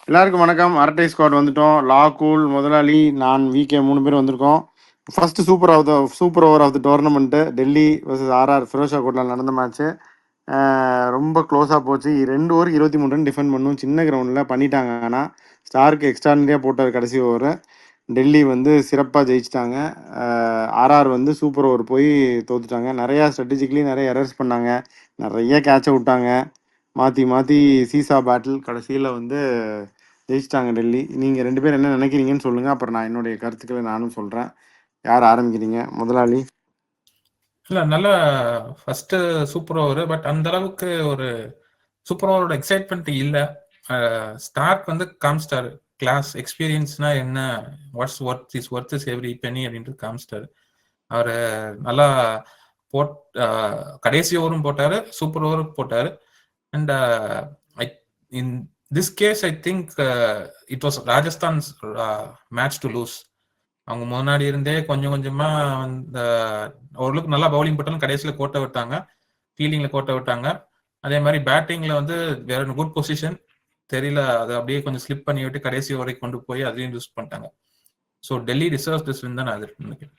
எல்லாருக்கும் வணக்கம். அரட்டை ஸ்குவாட் வந்துட்டோம். லா கூல், முதலாளி, நான், விகே 3 பேர் வந்திருக்கோம். First super over of the tournament Delhi vs RR Feroz Shah Kotla நடந்த மேட்ச்சு. ரொம்ப க்ளோஸாக போச்சு. 2 ஓவர் 23 ரன் டிஃபெண்ட் பண்ணும் சின்ன கிரவுண்டில் பண்ணிட்டாங்க. ஆனால் ஸ்டார்க்கு எக்ஸ்ட்ரானரியாக போட்டார் கடைசி ஓவர். டெல்லி வந்து சிறப்பாக ஜெயிச்சிட்டாங்க. ஆர்ஆர் வந்து சூப்பர் ஓவர் போய் தோத்துட்டாங்க. நிறையா ஸ்ட்ராட்டஜிக்கலி நிறைய எரர்ஸ் பண்ணாங்க. நிறைய கேட்சை விட்டாங்க. மாற்றி மாற்றி சீசா பேட்டில் கடைசியில் வந்து ஜெயிச்சிட்டாங்க டெல்லி. நீங்கள் 2 பேர் என்ன நினைக்கிறீங்கன்னு சொல்லுங்கள். அப்புறம் நான் என்னுடைய கருத்துக்களை நானும் சொல்கிறேன். யார் ஆரம்பிக்கிறீங்க? முதலாளி. இல்ல நல்ல ஃபர்ஸ்ட் சூப்பர் ஓவர். பட் அந்த அளவுக்கு ஒரு சூப்பர் ஓவரோட எக்ஸைட்மெண்ட் இல்ல. ஸ்டார்க் வந்து காமிச்சிட்டாரு கிளாஸ் எக்ஸ்பீரியன்ஸ்னா என்ன, ஒர்த் இஸ் எவ்ரி பெனி அப்படின்ட்டு காமிச்சிட்டாரு. அவரு நல்லா கடைசி ஓவரும் போட்டாரு, சூப்பர் ஓவரும் போட்டாரு. And in this case I think it was Rajasthan's match to lose. அவங்க முன்னாடி இருந்தே கொஞ்சம் கொஞ்சமா ஓரளவுக்கு நல்லா பவுலிங் போட்டாலும் கடைசியில கோட்டை விட்டாங்க, ஃபீல்டிங்ல கோட்டை விட்டாங்க. அதே மாதிரி பேட்டிங்ல வந்து வேற குட் பொசிஷன் தெரியல, அதை அப்படியே கொஞ்சம் ஸ்லிப் பண்ணி விட்டு கடைசி வரைக்கும் கொண்டு போய் அதையும் யூஸ் பண்ணிட்டாங்க. So Delhi reserve this win தான் நான் நினைக்கிறேன்.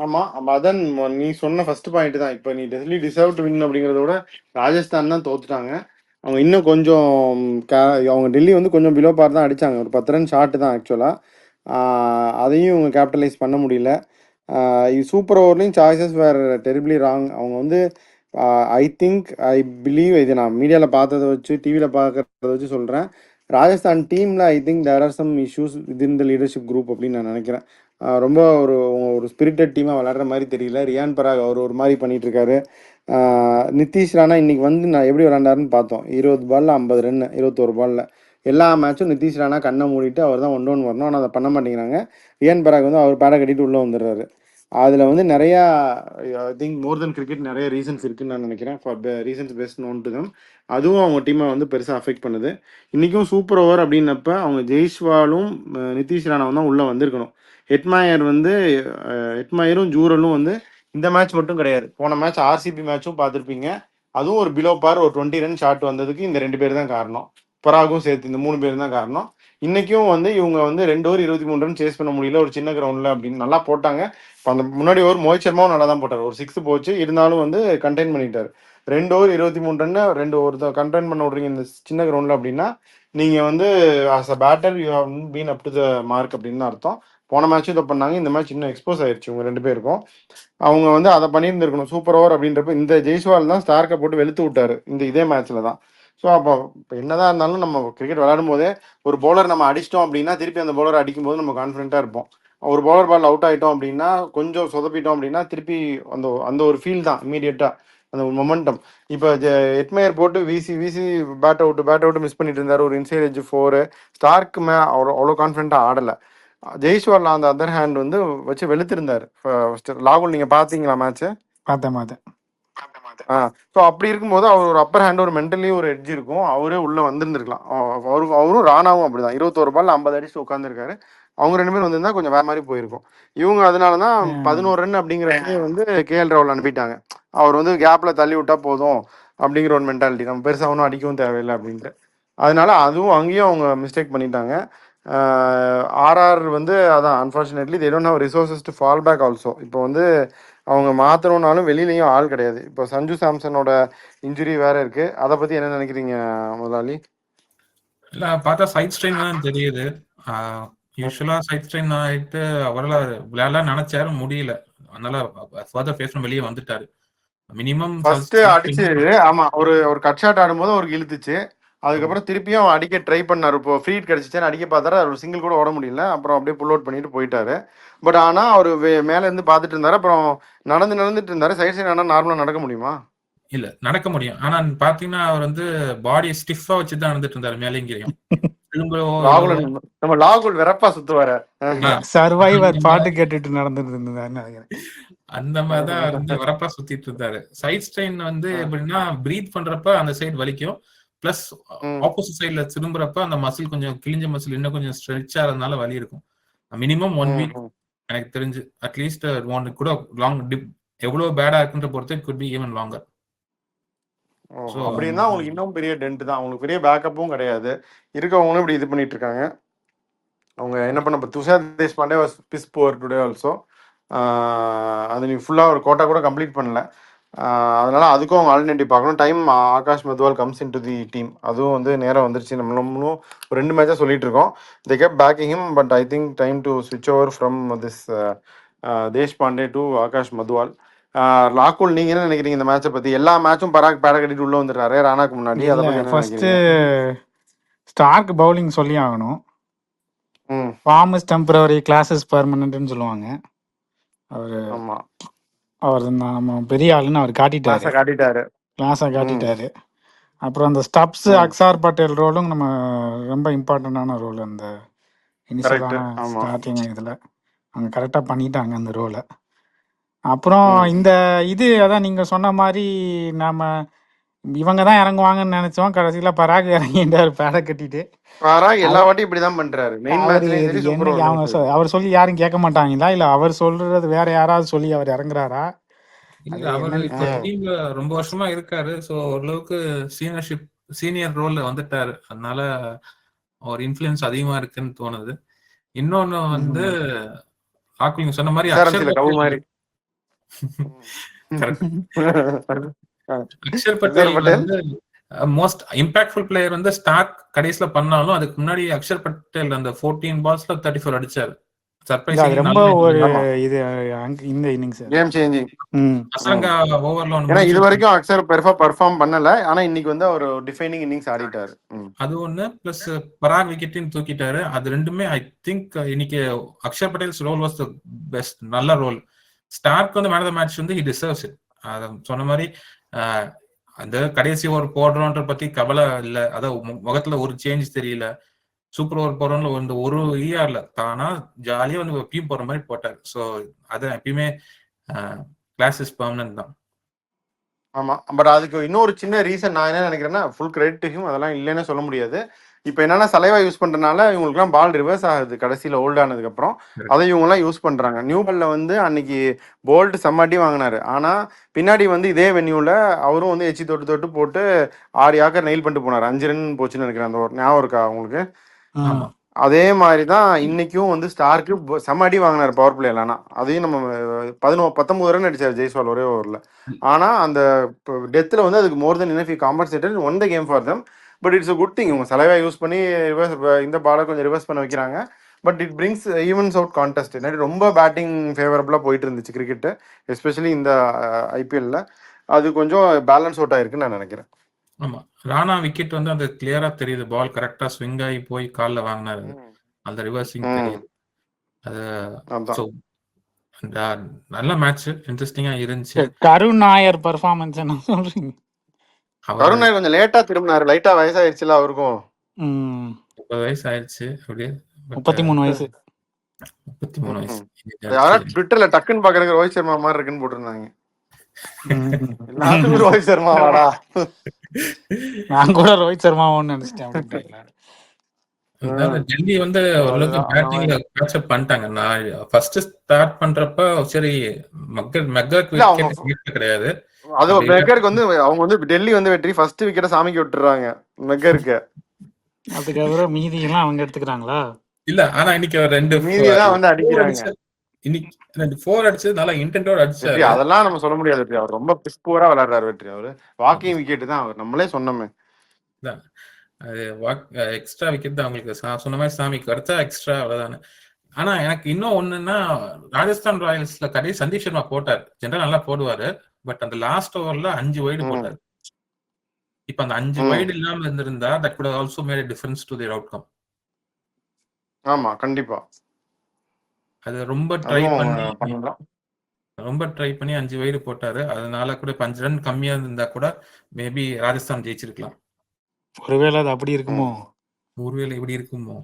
ஆமாம், அதான் நீ சொன்ன ஃபர்ஸ்ட் பாயிண்ட் தான். இப்போ நீ டெல்லி டிசர்வ் டு வின் அப்படிங்கிறத விட ராஜஸ்தான் தான் தோத்துட்டாங்க. அவங்க இன்னும் கொஞ்சம் அவங்க டெல்லி வந்து கொஞ்சம் பிலோ பார் தான் அடித்தாங்க. ஒரு 10 ரன் ஷார்ட் தான் ஆக்சுவலாக. அதையும் இவங்க கேபிட்டலைஸ் பண்ண முடியல. சூப்பர் ஓவர்லேயும் சாய்ஸஸ் வேறு டெரிபிளி ராங். அவங்க வந்து ஐ பிலீவ், இது நான் மீடியாவில் பார்த்ததை வச்சு டிவியில் பார்க்குறத வச்சு சொல்கிறேன். ராஜஸ்தான் டீமில் I think there are some issues within the leadership group அப்படின்னு நான் நினைக்கிறேன். ரொம்ப ஒரு ஸ்பிரிட்டட் டீமாக விளாட்ற மாதிரி தெரியல. ரியான் பராக் அவர் ஒரு மாதிரி பண்ணிகிட்ருக்காரு. நிதிஷ் ராணா இன்றைக்கி வந்து நான் எப்படி விளாண்டாருன்னு பார்த்தோம். 20 பாலில் 50 ரன், 21 பாலில் எல்லா மேட்சும் நிதிஷ் ராணா கண்ணை மூடிட்டு அவர் தான் 1-1 வரணும். ஆனால் அதை பண்ண மாட்டேங்கிறாங்க. ரியான் பராக் வந்து அவர் பேடை கட்டிட்டு உள்ளே வந்துடுறாரு. அதில் வந்து நிறையா I think more then cricket நிறைய ரீசன்ஸ் இருக்குதுன்னு நான் நினைக்கிறேன். For reasons best known to them. அதுவும் அவங்க டீமை வந்து பெருசாக அஃபெக்ட் பண்ணுது. இன்றைக்கும் சூப்பர் ஓவர் அப்படின்னப்ப அவங்க ஜெய்ஸ்வாலும் நிதிஷ் ராணாவும் தான் உள்ளே வந்திருக்கணும். ஹெட்மாயரும் ஜூரலும் வந்து இந்த மேட்ச் மட்டும் கிடையாது, போன மேட்ச் ஆர்சிபி மேட்சும் பார்த்துருப்பீங்க. அதுவும் ஒரு பிலோ பார் ஒரு 20 ரன் ஷாட் வந்ததுக்கு இந்த 2 பேர் தான் காரணம். பராகும் சேர்த்து இந்த 3 பேர் தான் காரணம். இன்றைக்கும் வந்து இவங்க வந்து 2 ஓவர் 23 ரன் சேஸ் பண்ண முடியல ஒரு சின்ன கிரவுண்டில் அப்படின்னு நல்லா போட்டாங்க. இப்போ அந்த முன்னாடி ஓவர் மோஹித் சர்மாவும் நல்லா தான் போட்டார். ஒரு 6 போச்சு, இருந்தாலும் வந்து கண்டெயின் பண்ணிட்டார். 2 ஓவர் 23 ரன்னு 2 ஓவர் கண்டெயின் பண்ண விட்றீங்க இந்த சின்ன கிரவுண்டில் அப்படின்னா நீங்கள் வந்து as a batter you have been up to the mark அப்படின்னு தான் அர்த்தம். போன மேட்சும் இதை பண்ணாங்க, இந்த மேட்ச் இன்னும் எக்ஸ்போஸ் ஆயிடுச்சு உங்க 2 பேருக்கும். அவங்க வந்து அதை பண்ணியிருந்துருக்கணும் சூப்பர் ஓவர் அப்படின்றப்ப. இந்த ஜெய்ஸ்வால் தான் ஸ்டார்க்கை போட்டு வெளுத்து விட்டாரு இதே மேட்ச்ல தான். ஸோ அப்போ இப்போ என்னதான் இருந்தாலும் நம்ம கிரிக்கெட் விளையாடும் போதே ஒரு பவுலர் நம்ம அடிச்சிட்டோம் அப்படின்னா திருப்பி அந்த பவுலர் அடிக்கும்போது நம்ம கான்ஃபிடென்ட்டாக இருப்போம். ஒரு பவுலர் பால் அவுட் ஆகிட்டோம் அப்படின்னா கொஞ்சம் சொதப்பிட்டோம் அப்படின்னா திருப்பி அந்த அந்த ஒரு ஃபீல் தான் இமீடியட்டாக அந்த ஒரு மொமெண்டம். இப்போ ஹெட்மயர் போட்டு வீசி வீசி பேட் அவுட்டு மிஸ் பண்ணிட்டு இருந்தார். ஒரு இன்சைட் எட்ஜ் 4 ஸ்டார்க்கு அவ்வளோ கான்ஃபிடென்ட்டாக ஆடலை. ஜெய்ஸ்வால் அந்த அதர் ஹேண்ட் வந்து வச்சு வெளுத்திருந்தார் லாகுல். நீங்கள் பார்த்தீங்களா மேட்ச்சு? பார்த்தேன். ஸோ அப்படி இருக்கும்போது அவர் ஒரு அப்பர் ஹேண்ட் ஒரு மென்டலி ஒரு எட்ஜ் இருக்கும், அவரே உள்ளே வந்திருந்துருக்கலாம். அவரும் ராணாவும் அப்படிதான் 21 பால் 50 அடிச்சு உட்காந்துருக்காரு. அவங்க 2 பேரும் வந்திருந்தா கொஞ்சம் வேற மாதிரி போயிருக்கும். இவங்க அதனால தான் 11 ரன் அப்படிங்கிறதே வந்து கேஎல் ராகுல் அனுப்பிட்டாங்க. அவர் வந்து கேப்ல தள்ளி விட்டா போதும் அப்படிங்கிற ஒரு மென்டாலிட்டி, நம்ம பெருசாக ஒன்றும் அடிக்கவும் தேவையில்லை அப்படின்ட்டு. அதனால அதுவும் அங்கேயும் அவங்க மிஸ்டேக் பண்ணிட்டாங்க. ஆர்ஆர் வந்து அதான் unfortunately they don't have resources to fall back also. இப்போ வந்து அவங்க மாற்றணும்னாலும் வெளியிலையும் ஆள் கிடையாது. இப்போ சஞ்சு சாம்சனோட இன்ஜுரி வேற இருக்கு. அதை பத்தி என்ன நினைக்கிறீங்க முதலாளி? இல்ல பார்த்தா சைட் ஸ்ட்ரெயின் தான் தெரியுது. யூஸ்வலா சைட் ஸ்ட்ரெயின் ஆயிட்டு அவரால் விளையாடலாம் நினைச்சாரு, முடியல. அதனால ஃபர்தர் ஃபேஸ் வெளியே வந்துட்டாரு. மினிமம் ஃபர்ஸ்ட் அடிச்சு ஆமா ஒரு கட் ஷாட் ஆடும்போது அவருக்கு இழுத்துச்சு. அதுக்கப்புறம் திருப்பியும் அடிக்க ட்ரை பண்ணாரு. இப்போ ஃப்ரீ ஹிட் கிடைச்சிச்சு, அடிக்க பார்த்தாரு. ஒரு சிங்கிள் கூட ஓட முடியல. அப்புறம் அப்படியே புல் அவுட் பண்ணிட்டு போயிட்டாரு. பட் ஆனால் அவர் மேல இருந்து பார்த்துட்டு இருந்தாரு. அப்புறம் நடந்துட்டு இருந்தாரு. சைட் சைடு ஆனால் நார்மலாக நடக்க முடியுமா? இல்ல, நடக்க முடியும். ஆனா பாத்தீங்கன்னா அவர் வந்து பாடி ஸ்டிஃபா வச்சுதான் நடந்துட்டு இருந்தாரு மேலேங்கிறையும். நம்ம லாகுல் வெறப்பா சுத்துவாரு. சர்வைவர் பாட்டு கேட்டுட்டு நடந்துட்டு இருந்தாரு. அந்த மாதிரிதான் வந்து வரப்பா சுத்திட்டு இருந்தாரு. சைட் ஸ்ட்ரெயின் வந்து எப்படின்னா பிரீத் பண்றப்ப அந்த சைடு வலிக்கும், பிளஸ் ஆப்போசிட் சைட்ல திரும்புறப்ப அந்த மசில் கொஞ்சம் கிழிஞ்ச மசில் இன்னும் கொஞ்சம் ஸ்ட்ரெச் ஆகிறதுனால வலி இருக்கும். மினிமம் 1 வீக் எனக்கு தெரிஞ்சு, அட்லீஸ்ட் 1 கூட லாங் டிப் எவ்வளவு பேடா இருக்குன்ற பொறுத்து it could be even longer. So அப்படின்னா அவங்களுக்கு இன்னும் பெரிய டென்ட் தான். அவங்களுக்கு பெரிய பேக்கப்பும் கிடையாது. இருக்கவங்களும் இப்படி இது பண்ணிட்டு இருக்காங்க. அவங்க என்ன பண்ண இப்போ துஷார் தேஷ்பாண்டே வாஸ் பிஸ் புவர் டுடே ஆல்சோ. அது நீ ஃபுல்லாக ஒரு கோட்டா கூட கம்ப்ளீட் பண்ணல. அதனால அதுக்கும் அவங்க ஆல்டர்னேட்டிவ் பார்க்கணும். Time Akash Madhwal comes in to the team. அதுவும் வந்து நேரம் வந்துருச்சு. நம்மளும் ஒரு 2 மேட்சாக சொல்லிட்டு இருக்கோம். தே கெப் packing him, but I think time to ஸ்விட்ச் over from this Deshpande to Akash Madhwal. ராகுல், நீங்க என்ன நினைக்கிறீங்க இந்த மேட்சை பத்தி? எல்லா மேட்சும் பராக் பேட கட்டிட்டு உள்ள வந்துடுறாரு ராணாக்கு முன்னாடி. அதை இல்ல பத்தி என்ன ஃபர்ஸ்ட் நினைக்கிறீங்க? ஸ்டார்க் பவுலிங் சொல்லி ஆகணும். Hmm form is temporary, class is பெர்மனன்ட்னு சொல்லுவாங்க. அவர் ஆமா, அவர் நம்ம பெரிய ஆளுன்னு அவர் காட்டிட்டாரு, கிளாஸை காட்டிட்டாரு. கிளாஸை ம் காட்டிட்டாரு. அப்புறம் அந்த ஸ்டப்ஸ் ம் அக்சார் பட்டேல் ரோலும் நம்ம ரொம்ப இம்பார்ட்டண்டான ரோல். அந்த கரெக்ட். இனிஷியலான ஆமா. ஸ்டார்டிங் இதில் அவங்க கரெக்டாக பண்ணிட்டாங்க அந்த ரோலை. அப்புறம் ம் இந்த இது அதான் நீங்கள் சொன்ன மாதிரி நாம இவங்க தான் இறங்குவாங்கன்னு நினைச்சோம். கடைசியில் பராக் இறங்கிட்டார் பேடை கட்டிட்டு. பராக் எல்லா அவர் வாட்டியும் இப்படிதான் பண்றாரு. மெயின் அவர் மேட்ச்லயும் சரி, சூப்பர் என்னைக்கு அவங்க ஓவர்லயும் சரி. அவர் சொல்லி யாரும் கேட்க மாட்டாங்களா, இல்லை அவர் சொல்றது வேற யாராவது சொல்லி அவர் இறங்குறாரா? இல்ல அது அவர் என்னன்னு இப்போ தெரியல. டீம்ல ரொம்ப வருஷமா இருக்காரு. ஸோ ஓரளவுக்கு சீனியர் ரோல்ல வந்துட்டாரு. அதனால அவர் இன்ஃப்ளூயன்ஸ் அதிகமா இருக்குன்னு தோணுது. இன்னொன்னு வந்து ம். ராகுல் நீங்க சொன்ன மாதிரி அக்ஷர் எஸ்ஆர்எம்சில கவு பட்டேல் மாதிரி. கரெக்ட். அக்ஷர் எஸ்ஆர் பட்டேல் பட்டேல். வந்து மோஸ்ட் இம்பாக்ட்ஃபுல் பிளேயர் வந்து ஸ்டார்க் கடைசியில பண்ணாலும் அதுக்கு முன்னாடி அக்ஷர் பட்டேல் அந்த 14 பால்ஸ்ல 34 அடிச்சாரு. இல்ல, அது சர்ப்ரைசிங் ரொம்ப நல்ல ஒரு ஆமா, இது இந்த இன்னிங்ஸ் அது. Game changing. ம். அசரங்கா ஓவர்ல ஒன்று ஏன்னா இது முடிச்சு வரைக்கும் அக்ஷர் பெர்ஃபார்ம் பண்ணல. ஆனா இன்னைக்கு வந்து அவர் டிஃபைனிங் இன்னிங்ஸ் ஆடிட்டாரு. அது ஒண்ணு பிளஸ் பராக் விக்கெட்டையும் தூக்கிட்டாரு. அது ரெண்டுமே ஐ திங்க் இன்னைக்கு Axar Patel's role was the best, நல்ல ரோல். ஸ்டார்க் வந்து மேன் ஆஃப் த மேட்ச் வந்து ஹி டிசர்வ்ஸ் இட். சொன்ன மாதிரி அந்த கடைசி ஓவர் போடுறோன்ற பத்தி கவலை இல்லை. அதான் முகத்துல ஒரு சேஞ்ச் தெரியல. சூப்பர் ஓவர் போறோம்ல இந்த ஒரு இயர்ல தானா ஜாலியா வந்து எப்பயும் போற மாதிரி போட்டார். ஸோ அதான் எப்பயுமே கிளாஸ் இஸ் பெர்மனன்ட் தான். ஆமா, பட் அதுக்கு இன்னொரு சின்ன ரீசன் நான் என்ன நினைக்கிறேன்னா, ஃபுல் கிரெடிட் டு ஹிம், அதெல்லாம் இல்லைன்னு சொல்ல முடியாது. இப்போ என்னன்னா சலைவா யூஸ் பண்றதுனால இவங்களுக்குலாம் பால் ரிவர்ஸ் ஆகுது கடைசியில் ஓல்ட் ஆனதுக்கு அப்புறம். அதை இவங்கெல்லாம் யூஸ் பண்றாங்க. நியூ பால்ல வந்து அன்னைக்கு போல்ட் செம்மாட்டி வாங்கினாரு. ஆனா பின்னாடி வந்து இதே வென்யூல அவரும் வந்து எச்சி தொட்டு தொட்டு போட்டு 6 யாக்கர் நெயில் பண்ணிட்டு போனார். 5 ரன் போச்சுன்னு நினைக்கிறேன். அந்த ஒரு ஞாபகம் இருக்கா உங்களுக்கு? ஆமா, அதே மாதிரி தான் இன்னைக்கும் வந்து ஸ்டார்க்கு செம்ம அடி வாங்கினார் பவர் பிளேல. ஆனால் அதையும் நம்ம 19 ரன் அடிச்சார் ஜெய்ஸ்வால் ஒரே ஓவரில். ஆனால் அந்த டெத்தில் வந்து அதுக்கு more then enough compensated won the game for them. But it's a good thing. இவங்க செலவை யூஸ் பண்ணி ரிவர்ஸ் இந்த பாலை கொஞ்சம் ரிவர்ஸ் பண்ண வைக்கிறாங்க. But it brings evens out contest. ரொம்ப பேட்டிங் ஃபேவரபுளாக போயிட்டு இருந்துச்சு கிரிக்கெட்டு, எஸ்பெஷலி இந்த ஐபிஎல்ல. அது கொஞ்சம் பேலன்ஸ் அவுட் ஆயிருக்குன்னு நான் நினைக்கிறேன். ஆமா, ராணா விக்கெட் வந்து அந்த கிளியரா தெரியுது. பால் கரெக்டா ஸ்விங் ஆகி போய் கால்ல வாங்கினாரு. அந்த ரிவர்சிங் தெரியுது. அது ஸோ நல்ல மேட்ச், இன்ட்ரெஸ்டிங்கா இருந்துச்சு. கருண் நாயர் பெர்ஃபார்மன்ஸ் என்ன சொல்றீங்க? கருண் நாயர் கொஞ்சம் லேட்டா திரும்பினாரு. லைட்டா வயசாயிருச்சுல அவருக்கும். 30 வயசு ஆயிடுச்சு. அப்படியே 33 வயசு. 33 வயசு. யாராவது ட்விட்டர்ல டக்குன்னு பாக்குறதுக்கு ரோஹித் சர்மா மாதிரி இருக்குன்னு போட்டிருந்தாங்க. எல்லாத்துக்கும் ரோஹித் சர்மா வாடா. நான் கூட ரோஹித் சர்மாவோன்னு நினைச்சிட்டேன். டெல்லி வந்து ஓரளவுக்கு பேட்டிங்ல கேட்ச் அப் பண்ணிட்டாங்க. நான் ஃபர்ஸ்ட் ஸ்டார்ட் பண்றப்ப சரி மெக்கர்க்கு விக்கெட் கிடையாது. அது மெக்கருக்கு வந்து அவங்க வந்து டெல்லி வந்து வெற்றி ஃபர்ஸ்ட் விக்கெட்டை சாமிக்கு விட்டுறாங்க மெக்கருக்கு. அதுக்கப்புறம் மீதி எல்லாம் அவங்க எடுத்துக்கிறாங்களா? இல்ல, ஆனா இன்னைக்கு ரெண்டு மீதி தான் வந்து அடிக்கிறாங்க. இன்னைக்கு 4 அடிச்சது நல்லா இன்டென்டோட அடிச்சாரு. அதெல்லாம் நம்ம சொல்ல முடியாது வெற்றி. அவர் ரொம்ப பிஸ்பூரா விளையாடுறாரு வெற்றி. அவரு வாக்கிங் விக்கெட் தான் அவர், நம்மளே சொன்னோமே. அது எக்ஸ்ட்ரா விக்கெட் தான் அவங்களுக்கு. சொன்ன மாதிரி சாமிக்கு அடுத்தா எக்ஸ்ட்ரா அவ்வளவுதானே. ஆனா எனக்கு இன்னும் ஒண்ணுன்னா, ராஜஸ்தான் ராயல்ஸ்ல கடைசி சந்தீப் சர்மா போட்டார். ஜெனரல் நல்லா போடுவாரு. பட் அந்த லாஸ்ட் ஓவர்ல 5 வைடு போட்டாரு. இப்ப அந்த 5 வைடு இல்லாம இருந்திருந்தா that could have also made a difference to their outcome. ஆமா, கண்டிப்பா. அது ரொம்ப ட்ரை பண்ணி 5 வைடு போட்டாரு. அதனால கூட 5 ரன் கம்மியா இருந்தா கூட மேபி ராஜஸ்தான் ஜெயிச்சிருக்கலாம். ஒருவேளை அது அப்படி இருக்குமோ? ஒருவேளை இப்படி இருக்குமோ?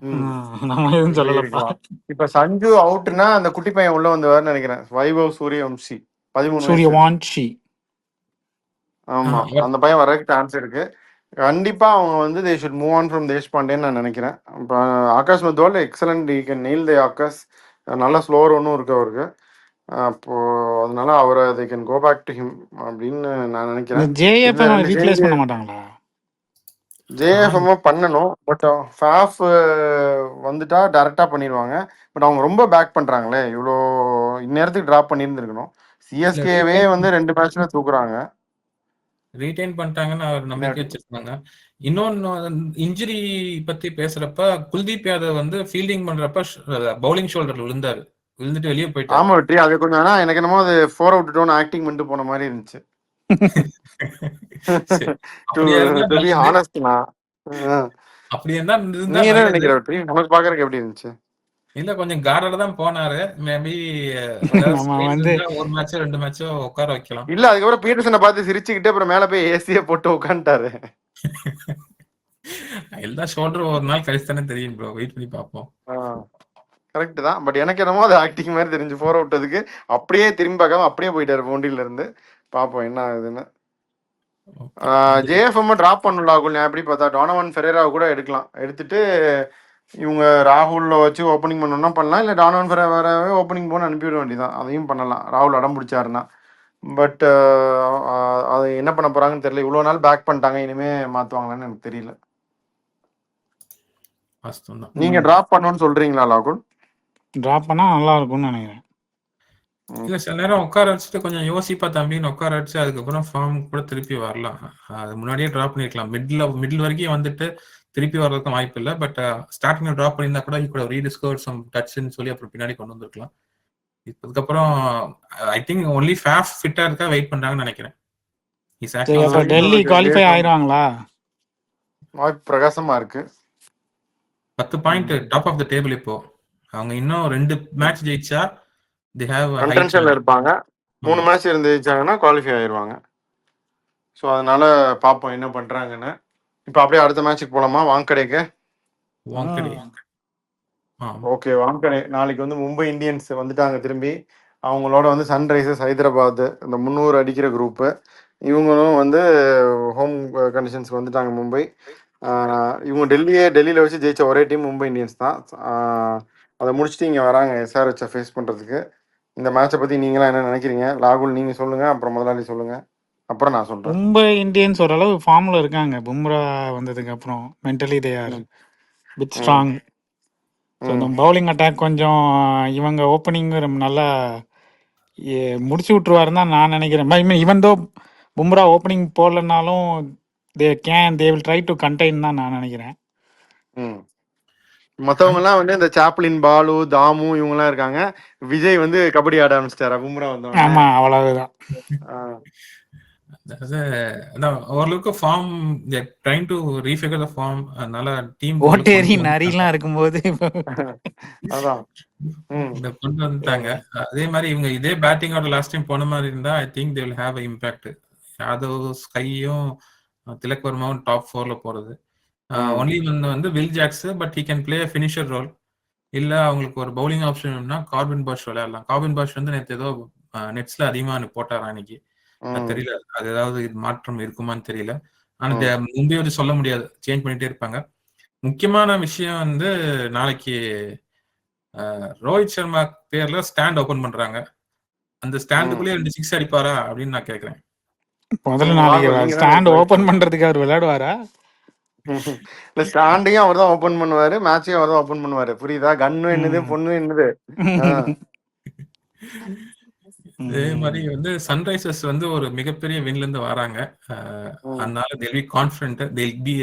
நம்ம எதுவும் சொல்லலப்பா. இப்ப சஞ்சு அவுட்னா அந்த குட்டி பையன் உள்ள வந்தவாருன்னு நினைக்கிறேன். வைபவ் சூரியவம்சி 13 சூரியவான்ஷி. ஆமா, அந்த பையன் வரதுக்கு சான்ஸ் இருக்கு. கண்டிப்பா அவங்க வந்து they should move on from தேஷ்பாண்டேன்னு நான் நினைக்கிறேன். இப்போ Akash Madhwal excellent, he can nail the Akash. நல்ல ஸ்லோவர் ஒன்றும் இருக்கு அவருக்கு. அப்போ அதனால அவரை they can go back to him அப்படின்னு நான் இந்த நினைக்கிறேன். இதுல ஜேஎஃப்எம் 2 ரீப்ளேஸ் சேஞ்ச் பண்ண மாட்டாங்களா? ஜேஎஃப்எம் பண்ணணும். பட் ஃபாஃப் வந்துட்டா டைரக்டா பண்ணிடுவாங்க. பட் அவங்க ரொம்ப பேக் பண்றாங்களே, இவ்வளோ இந்நேரத்துக்கு டிராப் பண்ணியிருந்திருக்கணும். இல்ல சிஎஸ்கேவே வந்து 2 மேட்ச்ல தூக்குறாங்க. ரீடைன் பண்ணிட்டாங்கன்னு அவர் நம்பிக்கை வச்சிருக்காங்க. இன்னொன்னு இன்ஜுரி பத்தி பேசுறப்ப குல்தீப் யாதவ் வந்து ஃபீல்டிங் பண்றப்ப பவுலிங் ஷோல்டர்ல விழுந்தாரு, விழுந்துட்டு வெளியே போயிட்டாரு. ஆமா வெற்றி, அது கொஞ்சம் ஆனா எனக்கு என்னமோ அது 4 அவுட் டோன் ஆக்டிங் பண்ணிட்டு போன மாதிரி இருந்துச்சு. சரி, டு அப்படியா இருந்தா டு பி நல்லது. ஹானஸ்ட் அப்படி இருந்தா நீ இருந்தா என்ன நல்லது. நினைக்கிற வெற்றி? உனக்கு பாக்குறதுக்கு எப்படி இருந்துச்சு? இல்ல கொஞ்சம் கார்டர் தான் போனாரு. மேபி நம்ம வந்து ஒரு மேட்சோ 2 மேட்சோ உட்கார வைக்கலாம். இல்ல அதுக்கப்புறம் பீட்டர்சனை பார்த்து சிரிச்சுக்கிட்டு அப்புறம் மேல போய் ஏசிய போட்டு உட்காந்துட்டாரு. எல்லா ஷோல்டர் ஒரு நாள் கழிச்சு தானே தெரியும் ப்ரோ, வெயிட் பண்ணி பார்ப்போம். கரெக்ட் தான், பட் எனக்கு என்னமோ அது ஆக்டிங் மாதிரி தெரிஞ்சு 4 அவுட்டதுக்கு அப்படியே திரும்பி பார்க்காம அப்படியே போயிட்டாரு பவுண்டரியில இருந்து. பார்ப்போம் என்ன ஆகுதுன்னு. ஜேஎஃப்எம் டிராப் பண்ணல ராகுல். நான் எப்படி பார்த்தா டானவன் ஃபெரேராவை கூட எடுக்கலாம், எடுத்துட்டு இவங்க ராகுல்ல வச்சு ஓப்பனிங் பண்ணணும்னா பண்ணலாம், இல்லை டானவன் ஃபெரேராவே ஓப்பனிங் போன அனுப்பிவிட வேண்டியதான், அதையும் பண்ணலாம் ராகுல் அடம் பிடிச்சாருன்னா. பட் அது என்ன பண்ண போறாங்கன்னு தெரியல. இவ்வளோ நாள் பேக் பண்ணிட்டாங்க, இனிமே மாத்துவாங்களான்னு எனக்கு தெரியல. நீங்க டிராப் பண்ணணும்னு சொல்றீங்களா ராகுல்? டிராப் பண்ணா நல்லா இருக்கும்னு நினைக்கிறேன். இல்ல சில நேரம் உட்கார வச்சுட்டு கொஞ்சம் யோசிப்பா தம்பின்னு உட்கார வச்சு அதுக்கப்புறம் ஃபார்ம் கூட திருப்பி வரலாம். அது முன்னாடியே டிராப் பண்ணிருக்கலாம். மிடில் வரைக்கும் வந்துட்டு திருப்பி வர்றதுக்கும் வாய்ப்பு இல்லை. பட் ஸ்டார்டிங்ல டிராப் பண்ணியிருந்தா கூட கூட ரீடிஸ்கவர் சம் டச்ன்னு சொல்லி அப்புறம் பின்னாடி கொண்டு வந்திருக்கலாம். இதுக்கப்புறம் ஐ திங்க் ஒன்லி ஃபேஃப் ஃபிட்டா இருக்கா வெயிட் பண்றாங்கன்னு நினைக்கிறேன். டெல்லி குவாலிஃபை ஆயிடுவாங்களா? வாய்ப்பு பிரகாசமா இருக்கு. 10 point top of the table. இப்போ அவங்க இன்னும் 2 மேட்ச் ஜெயிச்சா they have a high கண்டென்ஷன்ல இருப்பாங்க. 3 மேட்ச் இருந்து ஜெயிச்சாங்கன்னா குவாலிஃபை ஆயிடுவாங்க. ஸோ அதனால பார்ப்போம் என்ன பண்றாங்கன்னு. இப்போ அப்படியே அடுத்த மேட்சுக்கு போலாமா? வாங்கடைக்கு. ஓகே, வாங்கடை நாளைக்கு வந்து மும்பை இந்தியன்ஸ் வந்துட்டாங்க திரும்பி. அவங்களோட வந்து சன்ரைசர்ஸ் ஹைதராபாத், இந்த 300 அடிக்கிற குரூப்பு. இவங்களும் வந்து ஹோம் கண்டிஷன்ஸ்க்கு வந்துட்டாங்க மும்பை. இவங்க டெல்லியில் வச்சு ஜெயிச்ச ஒரே டீம் மும்பை இந்தியன்ஸ் தான். அதை முடிச்சுட்டு இங்கே வராங்க எஸ்ஆர்ஹெச்சை ஃபேஸ் பண்ணுறதுக்கு. இந்த மேட்சை பற்றி நீங்களாம் என்ன நினைக்கிறீங்க? ராகுல் நீங்கள் சொல்லுங்கள், அப்புறம் முதலாளி சொல்லுங்கள், அப்புறம் நான் சொல்கிறேன். மும்பை இந்தியன்ஸ் ஓரளவு ஃபார்மில் இருக்காங்க. பும்ரா வந்ததுக்கு அப்புறம் mentally they are bit strong. So இந்த பவுலிங் அட்டாக் கொஞ்சம் இவங்க ஓப்பனிங் நல்லா முடிச்சு விட்ருவாருன்னு தான் நான் நினைக்கிறேன். ஐ mean even though Bumrah opening போடலனாலும் they will try to contain தான் நான் நினைக்கிறேன். மற்றவங்கலாம் வந்து இந்த சாப்ளின், பாலு, தாமு இவங்கலாம் இருக்காங்க. விஜய் வந்து கபடி ஆட ஆரம்பிச்சிட்டாரா பும்ரா வந்தோம்? ஆமா, அவ்வளவுதான். ஓரளவுக்கு form trying to refigure the form. அதனால டீம் ஓட்டேரி நரிலாம் இருக்கும்போது அதான் கொண்டு வந்துட்டாங்க. அதே மாதிரி இவங்க இதே பேட்டிங்கோட லாஸ்ட் டைம் போன மாதிரி இருந்தா I think they will have impact. Yadav, ஸ்கையும் திலக் வர்மாவும் டாப் 4ல போறது. ஒன்லி வந்து Will Jacks, but he can play finisher role. இல்ல அவங்களுக்கு ஒரு பவுலிங் ஆப்ஷன் கார்பின் பாஷ் விளையாடலாம். கார்பின் பாஷ் வந்து நேற்று ஏதோ நெட்ஸ்ல அதிகமா போட்டாரா இன்னைக்கு, தெரியல. அது ஏதாவது மாற்றம் இருக்குமான்னு தெரியல. ஆனா மும்பை வந்து சொல்ல முடியாது, சேஞ்ச் பண்ணிட்டே இருப்பாங்க. முக்கியமான விஷயம் வந்து நாளைக்கு ரோஹித் சர்மா பேர்ல ஸ்டாண்ட் ஓபன் பண்றாங்க. அந்த ஸ்டாண்டுக்குள்ளே 2 6 அடிப்பாரா அப்படின்னு நான் கேட்கிறேன். முதல்ல நாளைக்கு ஸ்டாண்ட் ஓபன் பண்றதுக்கு அவர் விளையாடுவாரா? இல்ல, ஸ்டாண்டையும் அவர் தான் ஓபன் பண்ணுவாரு, மேட்சையும் அவர் தான் ஓபன் பண்ணுவாரு. புரியுதா? கன்னு என்னது, பொண்ணு என்னது. அதே மாதிரி வந்து சன்ரைசர்ஸ் வந்து ஒரு மிகப்பெரிய வின்ல இருந்து வராங்க. அதனால they'll be confident, they'll be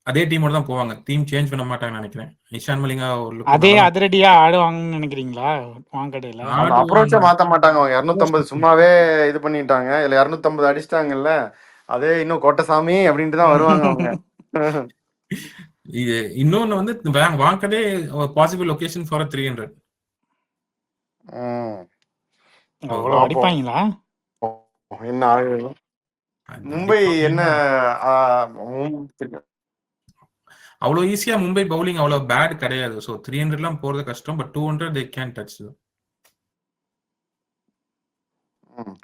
அதே டீமோட தான் போவாங்க. டீம் சேஞ்ச் பண்ண மாட்டாங்கன்னு நினைக்கிறேன். இஷான் மலிங்கா அதே அதிரடியா ஆடுவாங்கன்னு நினைக்கிறீங்களா? வாங்கடையில அப்ரோச்சா மாத்த மாட்டாங்க. 250 சும்மாவே இது பண்ணிட்டாங்க. இல்ல 250 அடிச்சிட்டாங்கல்ல, அதே இன்னும் கோட்டசாமி அப்படின்ட்டு தான் வருவாங்க அவங்க. இன்னொன்னு வந்து வாங்கடே பாசிபிள் லொகேஷன் ஃபார் 300. அவ்வளவு அடிப்பாங்களா? என்ன ஆகுது மும்பை? என்ன அவ்வளவு ஈஸியா மும்பை பவுலிங் அவ்வளவு பேட் கிடையாது. ஸோ 300 போறது கஷ்டம். But 200 they can touch.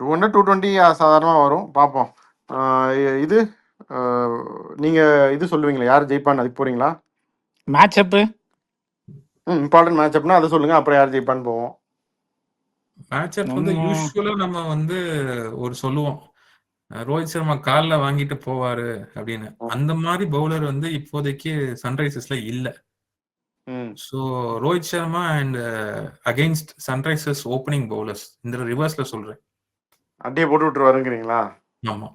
200 220 சாதாரணமா வரும். பார்ப்போம். இது நீங்க இது சொல்லுவீங்களா, யார் ஜெயிப்பான்னு? அதுக்கு போறீங்களா? மேட்ச் அப் இம்பார்ட்டன்ட் மேட்ச் அப்னா அதை சொல்லுங்க, அப்புறம் யார் ஜெயிப்பான்னு போவோம். மேட்ச் அப் வந்து யூஸ்வலா நம்ம வந்து ஒரு சொல்லுவோம், ரோஹித் சர்மா கால்ல வாங்கிட்டு போவாரு அப்படின்னு. அந்த மாதிரி பவுலர் வந்து இப்போதைக்கு சன்ரைசர்ஸ்ல இல்ல. So Rohit Sharma and against Sunrisers opening bowlers, இந்த ரிவர்ஸ்ல சொல்றேன். அடியே போட்டு விட்டுருவாருங்கிறீங்களா? ஆமா,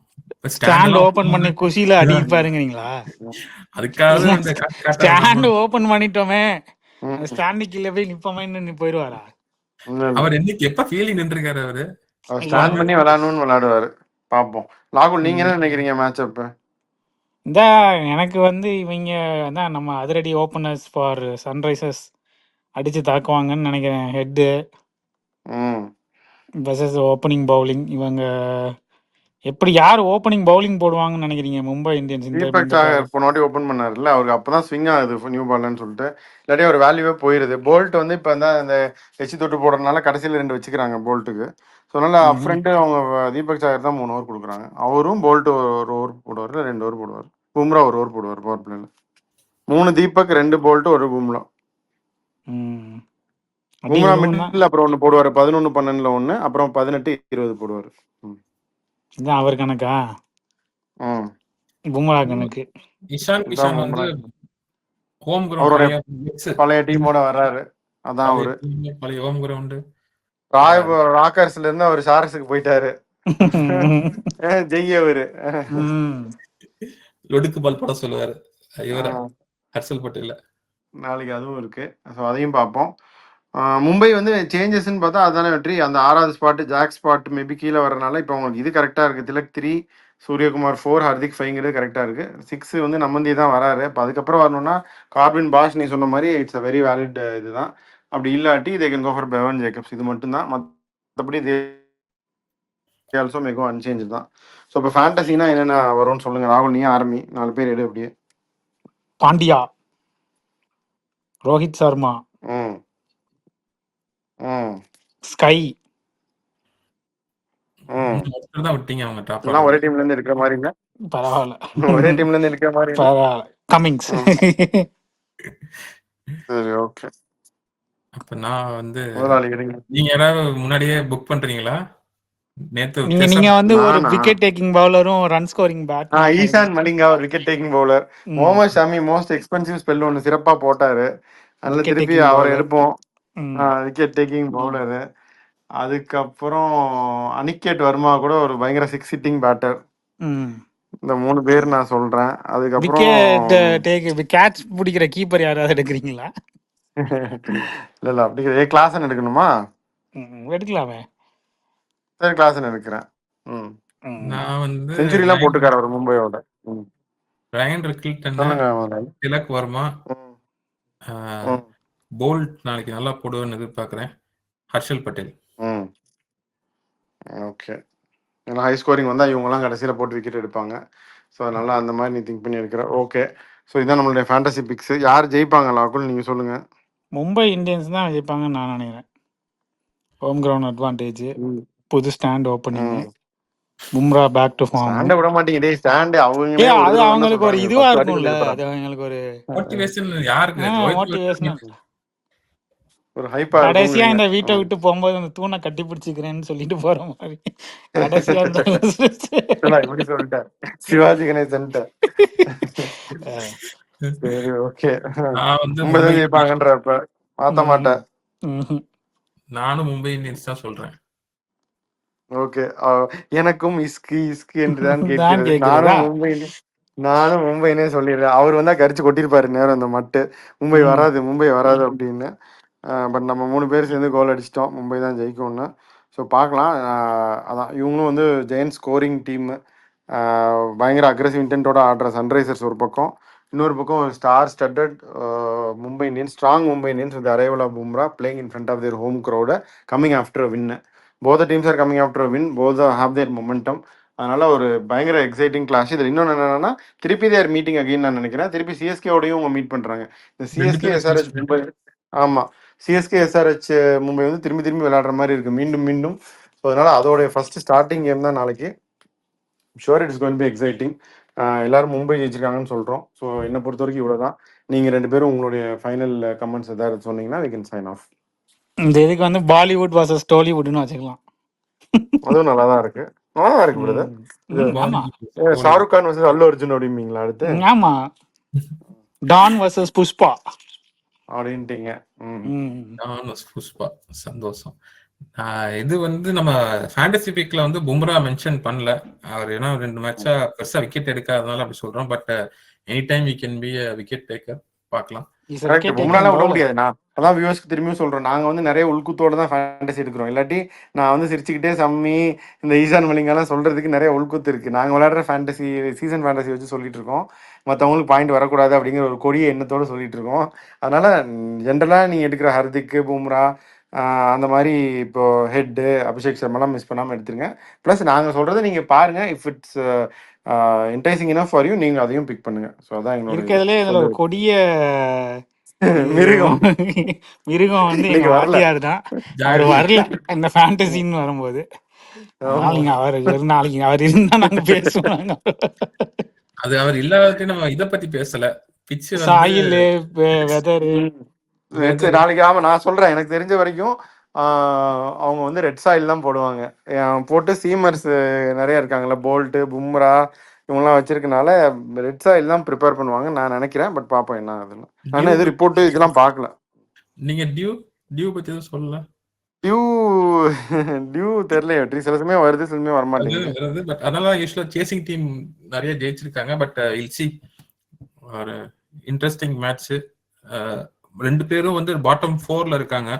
ஸ்டாண்ட் ஓபன் பண்ணி குஷியில அடிப்பாருங்கிறீங்களா? அதுக்காக இந்த ஸ்டாண்ட் ஓபன் பண்ணிட்டோமே, ஸ்டாண்டு கீழே போய் நிப்போமேன்னு போயிடுவாரா? அவர் என்னைக்கு எப்ப ஃபீலிங் நின்றுருக்காரு அவரு? ஸ்டாண்ட் பண்ணி விளையாடணும்னு விளையாடுவாரு. பாப்போம். ராகுல், நீங்க என்ன நினைக்கிறீங்க மேட்ச் அப்? இந்த எனக்கு வந்து இவங்க தான் நம்ம அதிரடி ஓப்பனர்ஸ் ஃபார் சன்ரைசர்ஸ் அடிச்சு தாக்குவாங்கன்னு நினைக்கிறேன். Head versus opening bowling. இவங்க எப்படி யார் ஓப்பனிங் பவுலிங் போடுவாங்கன்னு நினைக்கிறீங்க மும்பை இந்தியன்ஸ்? தீபக் சாகர் போன வாட்டி ஓப்பன் பண்ணாருல்ல, அவருக்கு அப்பதான் ஸ்விங் ஆகுது நியூ பால்னு சொல்லிட்டு, இல்லாட்டி ஒரு வேல்யூவே போயிருது. போல்ட் வந்து இப்போ இந்த எச்சி தொட்டு போடுறதுனால கடைசியில் 2 வச்சுக்கிறாங்க போல்ட்டுக்கு. ஸோ அதனால அப் ஃப்ரண்ட் அவங்க தீபக் சாகர் தான் 3 ஓவர் கொடுக்குறாங்க. அவரும் போல்ட் ஒரு ஓவர் போடுவார், 2 ஓவர் போடுவார். பும்ரா 1 ஓவர் போடுவார் பவர் பிளேல. 3 தீபக், 2 போல்ட், 1 பும்ரா. பும்ரா மிடில் அப்புறம் 1 போடுவார், 11-12 1, அப்புறம் 18-20 போடுவார். இதான் அவர் கணக்கா? பும்ரா கணக்கு. இஷான் கிஷான் வந்து ஹோம் அவரோட கிரவுண்ட் பழைய டீமோட வர்றாரு. அதான் அவரு பழைய ஹோம் கிரவுண்ட். ராக்கர்ஸ்ல இருந்து அவர் சாரஸுக்கு போயிட்டாரு. ஜெய் அவரு லொடுக்கு பால் போட சொல்லுவாரு இவர ஹர்ஷல் பட்டேல். நாளைக்கு அதுவும் இருக்கு, ஸோ அதையும் பார்ப்போம். மும்பை வந்து சேஞ்சஸ்ன்னு பார்த்தா அதுதானே வெற்றி. அந்த 6வது ஸ்பாட் ஜாக் ஸ்பாட் மேபி கீழே வரனால இப்போ அவங்களுக்கு இது கரெக்டாக இருக்குது. திலக் 3, சூரியகுமார் 4, ஹர்திக் 5ங்கிறது கரெக்டாக இருக்குது. 6 வந்து நம்மந்தி தான் வராரு. இப்போ அதுக்கப்புறம் வரணும்னா கார்பின் பாஷ் நீ சொன்ன மாதிரி இட்ஸ் அ வெரி வேலிட் இதுதான். அப்படி இல்லாட்டி they can go for Bevan Jacobs. இது மட்டும்தான். மற்றபடி தே ஆல்சோ மேகோ அன்சேஞ்ச் தான். ஸோ இப்போ ஃபேண்டசினா என்னென்ன வரும்னு சொல்லுங்க. ராகுல், நீ ஆரம்பி, 4 பேர் எடு அப்படியே. பாண்டியா, ரோஹித் சர்மா, ஸ்கை. விட்டீங்க அவங்க டாப். ஒரே டீம்ல இருந்து இருக்கிற மாதிரி இல்ல, பரவாயில்ல. ஒரே டீம்ல இருந்து இருக்கிற மாதிரி பரவாயில்ல. கமிங்ஸ். சரி, ஓகே. அப்ப நான் வந்து நீங்க யாராவது முன்னாடியே புக் பண்றீங்களா? நேத்து நீங்க வந்து ஒரு விக்கெட் டேக்கிங் பவுலரும் run scoring bat. Eshan Malinga ஒரு wicket taking bowler. Mohammed Shami most expensive spell ஒன்று சிறப்பா போட்டாரு. அதனால திருப்பி அவரை எடுப்போம். Wicket taking bowler. அதுக்கப்புறம் அனிகேட் வர்மா கூட ஒரு பயங்கர 6 ஹிட்டிங் பேட்டர். இந்த 3 பேர் நான் சொல்றேன். அதுக்கப்புறம் கேட்ச் பிடிக்கிற கீப்பர் யாராவது எடுக்கிறீங்களா? இல்ல அப்படி கிளாஸ் எடுக்கணுமா? எடுக்கலாமே. சரி, கிளாஸ் எடுக்கிறேன். நான் வந்து செஞ்சுரி எல்லாம் போட்டுக்காரு அவர் மும்பையோட. Ryan Rickelton, Tilak Varma, Boult நாளைக்கு நல்லா போடுவேன்னு எதிர்பார்க்கிறேன். ஹர்ஷல் பட்டேல். ஓகே. ஏன்னா ஹை ஸ்கோரிங் வந்தால் இவங்கெல்லாம் கடைசியில் போட்டு விக்கெட் எடுப்பாங்க. ஸோ அதனால அந்த மாதிரி நீ திங்க் பண்ணி எடுக்கிற. ஓகே, ஸோ இதான் நம்மளுடைய ஃபேண்டசி பிக்ஸ். யார் ஜெயிப்பாங்க லாக்குல் நீங்கள் சொல்லுங்கள். மும்பை இந்தியன்ஸ் தான் ஜெயிப்பாங்கன்னு நான் நினைக்கிறேன். ஹோம் கிரவுண்ட் அட்வான்டேஜ், புது stand opening, Bumrah back to form. Stand விட மாட்டீங்க டேய், ஸ்டாண்ட் அவங்களே அது அவங்களுக்கு ஒரு இதுவா இருக்கும்ல, அது அவங்களுக்கு ஒரு மோட்டிவேஷன். யாருக்கு மோட்டிவேஷன். ஒரு ஹைப்பா கடைசியா இந்த வீட்டை விட்டு போகும்போது அந்த தூணை கட்டி பிடிச்சிக்கிறேன்னு சொல்லிட்டு போற மாதிரி கடைசியா இப்படி சொல்லிட்டார் சிவாஜி கணேசன். சரி, ஓகே. மும்பை தான் ஜெயிப்பாங்கன்றப்ப மாத்த மாட்டேன். நானும் மும்பை இந்தியன்ஸ் தான் சொல்றேன். ஓகே, எனக்கும் இஸ்கு என்றுதான் கேட்கிறது. நானும் மும்பைனே சொல்லிடுறேன். அவர் வந்தா கரிச்சு கொட்டிருப்பாரு நேரம் அந்த மட்டு மும்பை வராது அப்படின்னு. பட் நம்ம 3 பேர் சேர்ந்து கோல் அடிச்சிட்டோம். மும்பை தான் ஜெயிக்கும்னு. ஸோ பார்க்கலாம். அதான் இவங்களும் வந்து ஜெயண்ட் ஸ்கோரிங் டீம், பயங்கர அக்ரெசிவ் இன்டென்ட்டோட ஆடுற சன்ரைசர்ஸ் ஒரு பக்கம், இன்னொரு பக்கம் star studded Mumbai Indians, strong Mumbai Indians with arrival of Bumrah playing in front of their home crowd coming after a win. Both teams are coming after a win, both have their momentum. அதனால ஒரு பயங்கர exciting clash. இதில் இன்னொன்று என்னன்னா, திருப்பி தேர் meeting again நான் நினைக்கிறேன். திருப்பி சிஎஸ்கேவோடையும் அவங்க மீட் பண்ணுறாங்க. இந்த சிஎஸ்கே எஸ்ஆர்ஹெச் மும்பை, ஆமாம், சிஎஸ்கே எஸ்ஆர்ஹெச் மும்பை வந்து திரும்பி விளையாடுற மாதிரி இருக்குது மீண்டும். ஸோ அதனால் அதோடைய ஃபர்ஸ்ட் ஸ்டார்டிங் கேம் தான் நாளைக்கு. Sure it's going be exciting. எல்லாரும் மும்பை ஜெயிச்சிருக்காங்கன்னு சொல்கிறோம். ஸோ என்னை பொறுத்த வரைக்கும் இவ்வளோ தான். நீங்க 2 பேரும் உங்களுடைய ஃபைனல் கமெண்ட்ஸ் ஏதாவது சொன்னீங்கன்னா we can sign off. இந்த இதுக்கு வந்து பாலிவுட் vs டோலிவுட்னு வச்சுக்கலாம். அதுவும் நல்லா தான் இருக்கு. நல்லா தான் இருக்கு பிரதர். இது ஆமா ஷாருக் கான் vs அல்லு அர்ஜுன் அப்படிம்பீங்களா அடுத்து ஆமா டான் vs புஷ்பா. அப்படின்ட்டீங்க. புஷ்பா சந்தோஷம். இது வந்து நம்ம ஃபேண்டசி பிக்ல வந்து பும்ரா மென்ஷன் பண்ணல. அவர் ஏன்னா 2 மேட்சா பெருசா விக்கெட் எடுக்காதனால அப்படி சொல்றோம். But any time we can be a wicket taker. பார்க்கலாம். கரெக்ட். பும்ரால விட முடியாது. நான் அதான் வியூவர்ஸ்க்கு திரும்பியும் சொல்றேன். நாங்க வந்து நிறைய உள்குத்தோட தான் ஃபேண்டசி எடுக்கிறோம். இல்லாட்டி நான் வந்து சிரிச்சுக்கிட்டே சம்மி இந்த ஈசான் மலிங்கெல்லாம் சொல்றதுக்கு நிறைய உள்குத்து இருக்கு. நாங்க விளையாடுற ஃபேண்டசி சீசன் ஃபேண்டசி வச்சு சொல்லிட்டு இருக்கோம். மற்றவங்களுக்கு பாயிண்ட் வரக்கூடாது அப்படிங்கிற ஒரு கொடிய எண்ணத்தோட சொல்லிட்டு இருக்கோம். அதனால ஜென்ரலா நீங்க எடுக்கிற ஹர்திக், பும்ரா அந்த மாதிரி இப்போ ஹெட்டு அபிஷேக் சர்மாலாம் மிஸ் பண்ணாமல் எடுத்துருங்க. ப்ளஸ் நாங்கள் சொல்கிறத நீங்கள் பாருங்கள். If it's interesting enough for you நீங்கள் அதையும் பிக் பண்ணுங்க. ஸோ அதான் எங்களோட இருக்கிறதுலே இதில் ஒரு கொடிய மிருகம் மிருகம் வந்து எங்க வாத்தியார் தான். அவர் வரல இந்த ஃபேண்டசின்னு வரும்போது. நாளைக்கு அவர் நாளைக்கு அவர் இருந்தா நாங்க பேசுவாங்க. அது அவர் இல்லாத நம்ம இத பத்தி பேசல. பிட்ச் சாயில் வெதர் நாளைக்கு. ஆமா நான் சொல்றேன். எனக்கு தெரிஞ்ச வரைக்கும் அவங்க வந்து ரெட் சாயில் தான் போடுவாங்க. போட்டு சீமர்ஸ் நிறைய இருக்காங்கல்ல, போல்ட்டு, பும்ரா இவங்கெல்லாம் வச்சிருக்கனால ரெட் சாயில் தான் ப்ரிப்பேர் பண்ணுவாங்க நான் நினைக்கிறேன். பட் பாப்போம் என்ன ஆகுதுன்னு. ஆனா எது ரிப்போர்ட் இதெல்லாம் பார்க்கல. நீங்க டியூ பத்தி எதுவும் சொல்லல? டியூ தெரியல. வெற்றி சில சமயம் வருது, சில சமயம் வரமாட்டேங்குது. பட் அதனால யூசுவலா சேசிங் டீம் நிறைய ஜெயிச்சிருக்காங்க. பட் இல் சி ஒரு இன்ட்ரெஸ்டிங் மேட்ச். 2 பேரும் வந்து பாட்டம் 4ல இருக்காங்க.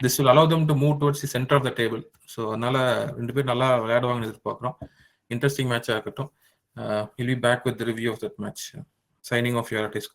This will allow them to move towards the center of the table. So அதனால 2 பேரும் நல்லா விளையாடுவாங்கன்னு எதிர்பார்க்குறோம். இன்ட்ரெஸ்டிங் மேட்சாக இருக்கட்டும். We'll be back with the review of that match. Signing off, your artist.